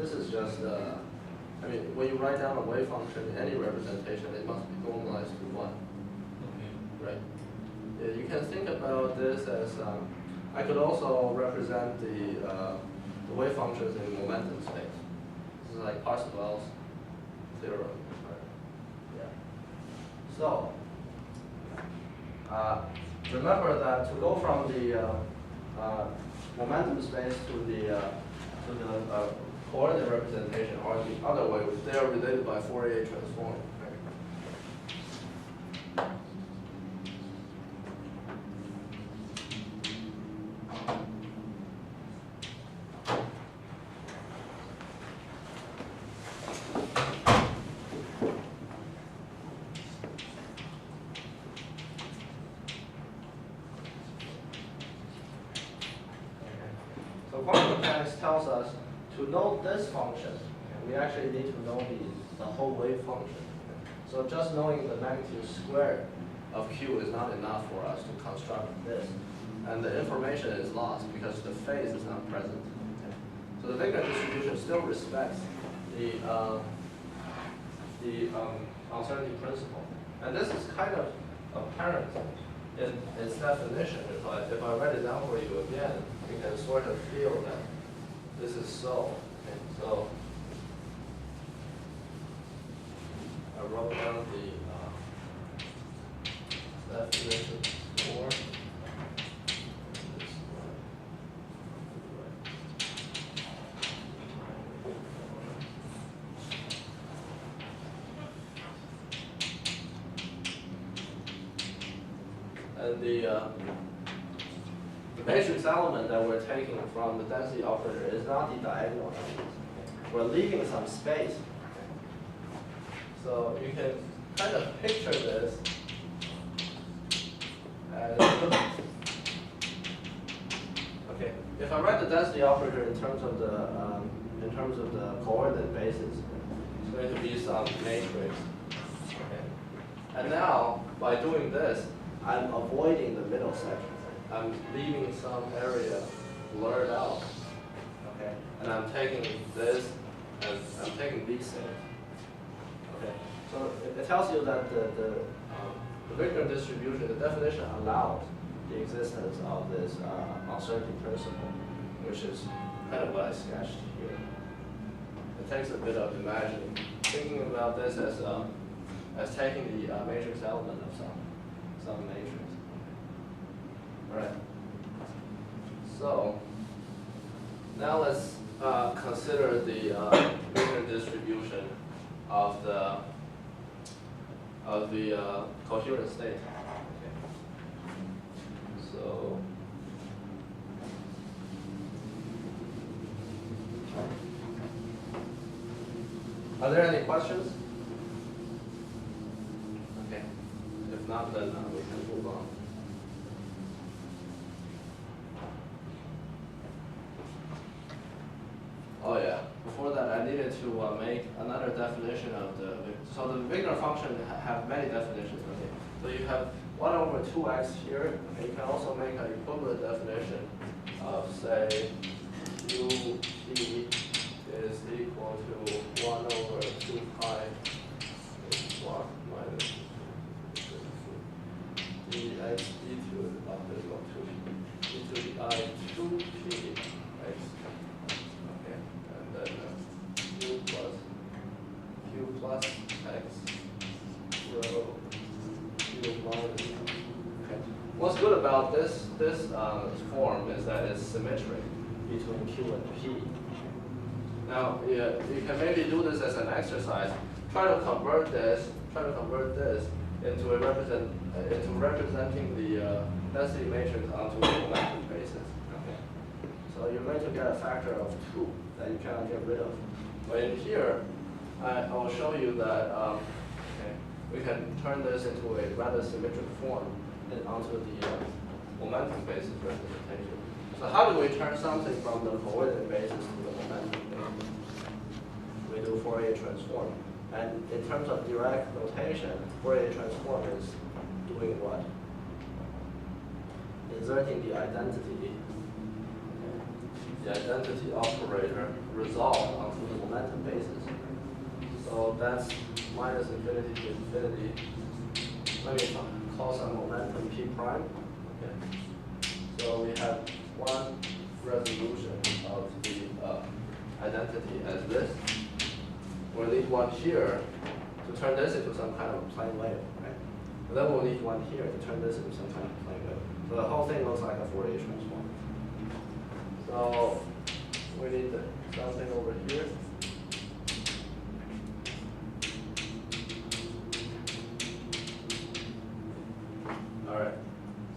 this is just, I mean, when you write down a wave function in any representation, it must be normalized to 1. Okay. Right? Yeah, you can think about this as, I could also represent the wave functions in momentum space. This is like Parseval's theorem. Right? Yeah. So, remember that to go from the momentum space to the coordinate representation, or the other way, they are related by Fourier transform. So quantum mechanics tells us to know this function, we actually need to know the whole wave function. So just knowing the magnitude squared of Q is not enough for us to construct this. And the information is lost because the phase is not present. So the Wigner distribution still respects the uncertainty principle. And this is kind of apparent in its definition. If I write it down for you again, you can sort of feel that this is so. Okay, so I wrote down the definition for and the matrix element that we're taking from the density operator is not the diagonal element. We're leaving some space. So you can kind of picture this as, okay, if I write the density operator in terms of the coordinate basis, it's going to be some matrix. Okay. And now by doing this, I'm avoiding the middle section. I'm leaving some area blurred out. Okay, and I'm taking this, and I'm taking these things. Okay, so it tells you that the Wigner distribution, the definition allows the existence of this uncertainty principle, which is kind of what I sketched here. It takes a bit of imagining, thinking about this as taking the matrix element of some matrix. All right. So now let's consider the Wigner distribution of the coherent state. Okay. So are there any questions? Okay. If not, then we can move on. Oh yeah, before that I needed to make another definition of so the Wigner function have many definitions. Okay, so you have 1 over 2x here, and you can also make an equivalent definition of, say, ut is equal to 1 over 2 pi minus dx e to the I 2p x. Q plus x rho Q minus. Okay. What's good about this form is that it's symmetric between Q and P. Now you can maybe do this as an exercise. Try to convert this into representing the density matrix onto a momentum basis. Okay. So you're going to get a factor of 2 that you cannot get rid of. But in here, I will show you that okay, we can turn this into a rather symmetric form and onto the momentum basis representation. So how do we turn something from the coordinate basis to the momentum basis? We do Fourier transform. And in terms of direct notation, Fourier transform is doing what? Inserting the identity operator resolved onto the infinity to infinity. Let me call some momentum P prime. Okay. So we have one resolution of the identity as this. We'll need one here to turn this into some kind of plane wave, right? And then we'll need one here to turn this into some kind of plane wave. So the whole thing looks like a Fourier transform. So we need something over here. All right.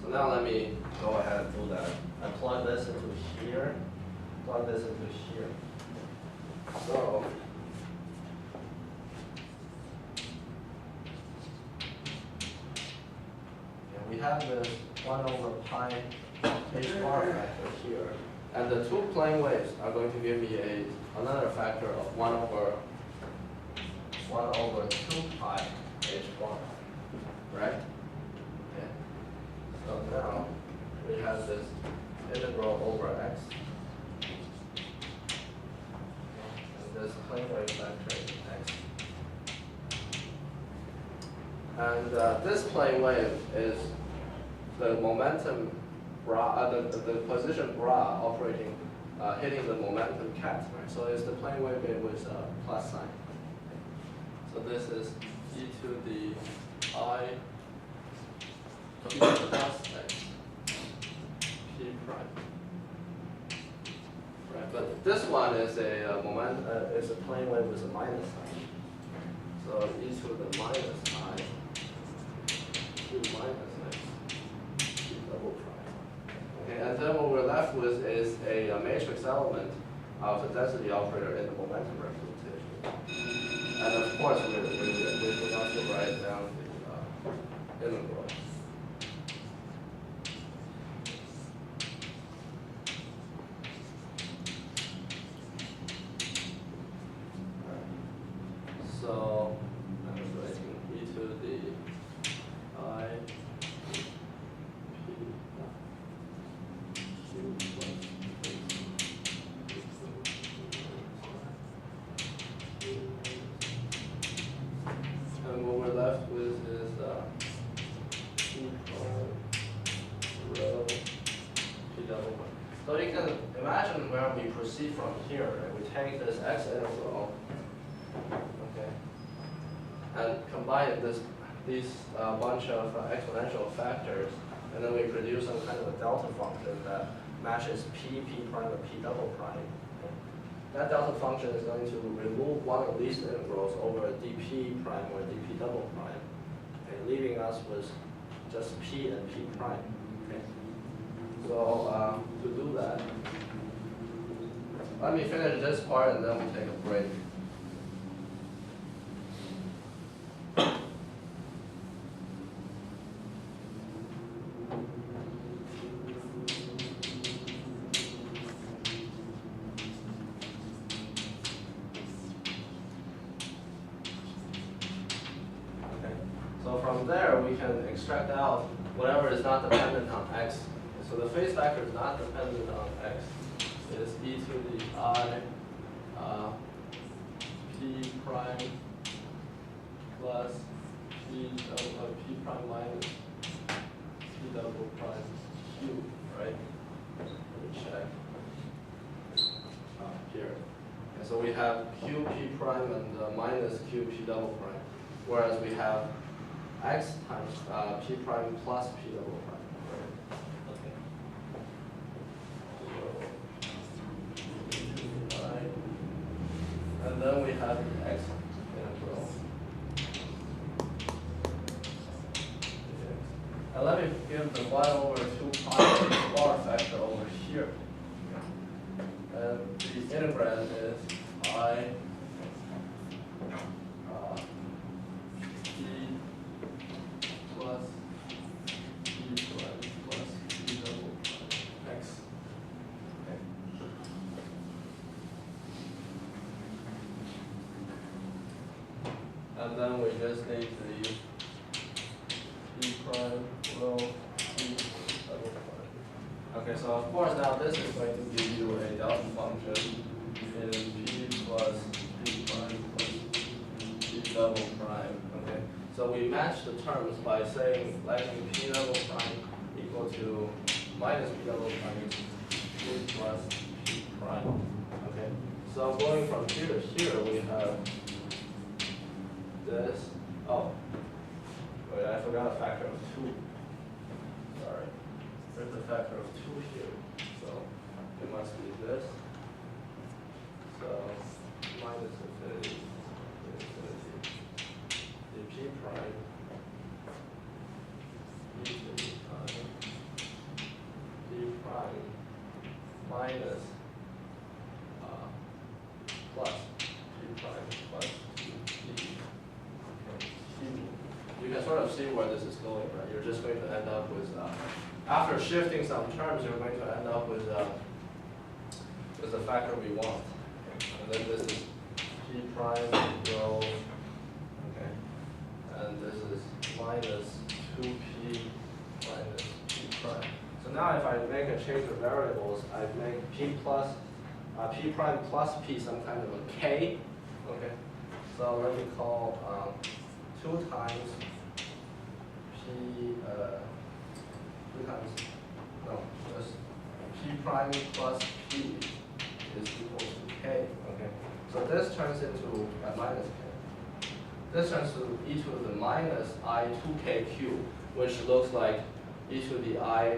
So now let me go ahead and do that. I plug this into here, plug this into here. So we have this 1 over pi h bar factor here. And the two plane waves are going to give me another factor of 1 over 2 pi h bar, right? Okay. So now we have this integral over x. And this plane wave factor is x. And this plane wave is the momentum bra, the position bra operating, hitting the momentum cat, right? So it's the plane wave with a plus sign. So this is e to the I p plus x p prime. Right, but this one is a is a plane wave with a minus sign. So e to the minus I q minus x p double prime. Okay, and then what we're left with is a matrix element of the density operator in the momentum representation. And of course, we forgot to write down the integral. So I'm writing e to the I p q plus and what we're left with is p prime rho p double prime. So you can imagine where we proceed from here. Right? We take this x integral. Okay, and combine these bunch of exponential factors, and then we produce some kind of a delta function that matches p prime, and p double prime. Okay. That delta function is going to remove one of these integrals over dp prime or dp double prime, okay, leaving us with just p and p prime. Okay. So to do that, let me finish this part and then we'll take a break. So from there, we can extract out whatever is not dependent on x. So the phase factor is not dependent on x. It is e to the I p prime plus p prime minus p double prime q, right? Let me check here. And so we have q p prime and minus q p double prime, whereas we have x times p prime plus p double prime. Okay. And then we have the x integral. And let me give the 1 over 2 pi bar factor over here. And the integrand is I p plus p prime plus p double prime x. Okay. And then we just need to use p prime rho p double prime. Okay, so of course now this is going to give you a delta function in p plus p prime plus p double prime. Okay. So we match the terms by saying letting P double prime equal to minus P double prime P plus P prime. Okay. So going from here to here, we have this. Oh, wait, I forgot a factor of 2. Sorry. There's a factor of 2 here. So it must be this. So minus infinity, dp prime e to the time d prime minus plus p prime plus d. You can sort of see where this is going, right? You're just going to end up with, after shifting some terms, you're going to end up with the factor we want. And then this is p prime rho, okay, and this is minus 2p minus p prime. So now if I make a change of variables, I make p prime plus p some kind of a k, okay. So let me call 2 times p, 2 times, no, just p prime plus p is equal to k, okay? So this turns into minus k. This turns to e to the minus I 2k cube, which looks like e to the I,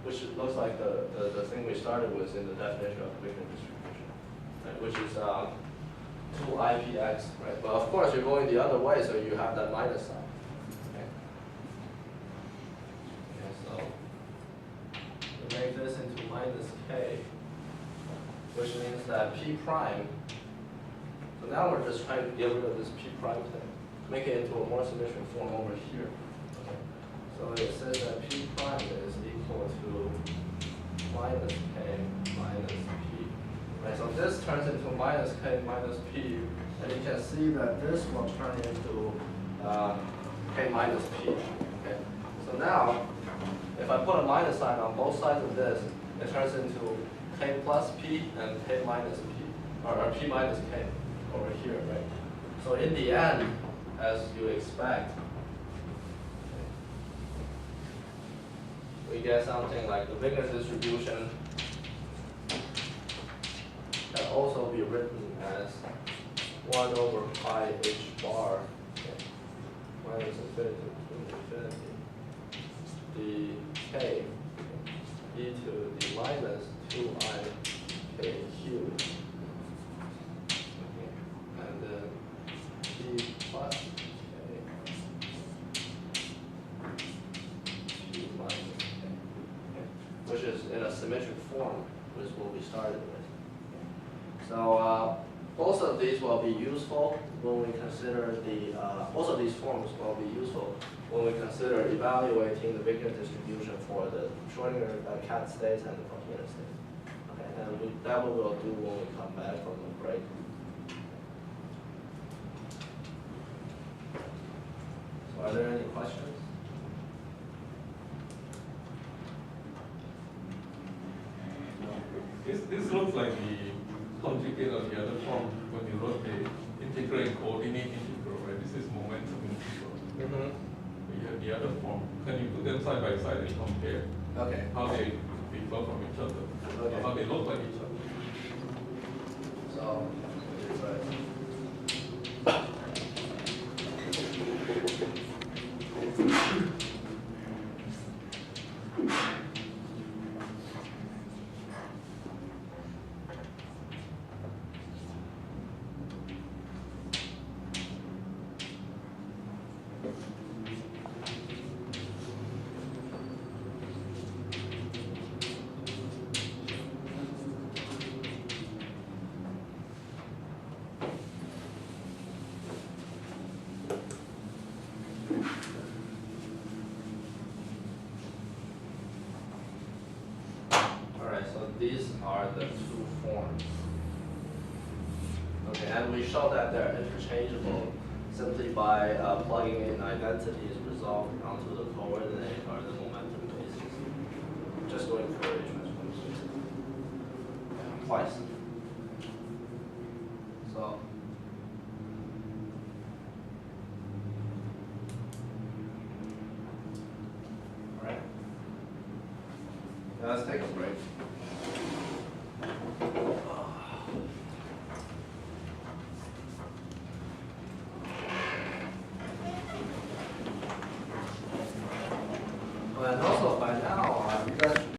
which looks like the thing we started with in the definition of the Wigner distribution, right? Which is 2ipx, right? But of course you're going the other way, so you have that minus sign. Okay, so we make this into minus k, which means that p prime, so now we're just trying to get rid of this p prime thing, make it into a more symmetric form over here. Okay. So it says that p prime is equal to minus k minus p. Right, so this turns into minus k minus p, and you can see that this will turn into k minus p. Okay. So now, if I put a minus sign on both sides of this, it turns into k plus p and k minus p, or p minus k over here, right? So in the end, as you expect, we get something like the Wigner distribution can also be written as 1 over pi h bar, okay, minus infinity to infinity, the k e to the minus 2i k cubed, okay, and then p plus k p minus k, okay, which is in a symmetric form, which is what we started with. So both of these will be useful when we consider the, both of these forms will be useful when we consider evaluating the Wigner distribution for the Schrodinger cat states and the Wigner state. Okay, and that we will do when we come back from the break. So are there any questions? This looks like the conjugate of the other form when you wrote the integral and coordinate integral, right? This is momentum integral. Mm-hmm. You have the other form. Can you put them side by side and compare Okay. how they differ from each other, Okay. or how they look like each other? So, it's these are the two forms. Okay, and we show that they're interchangeable simply by plugging in identities resolved onto the coordinate or the momentum basis. Just going for a transformation. Yeah, twice. So take a break. And also by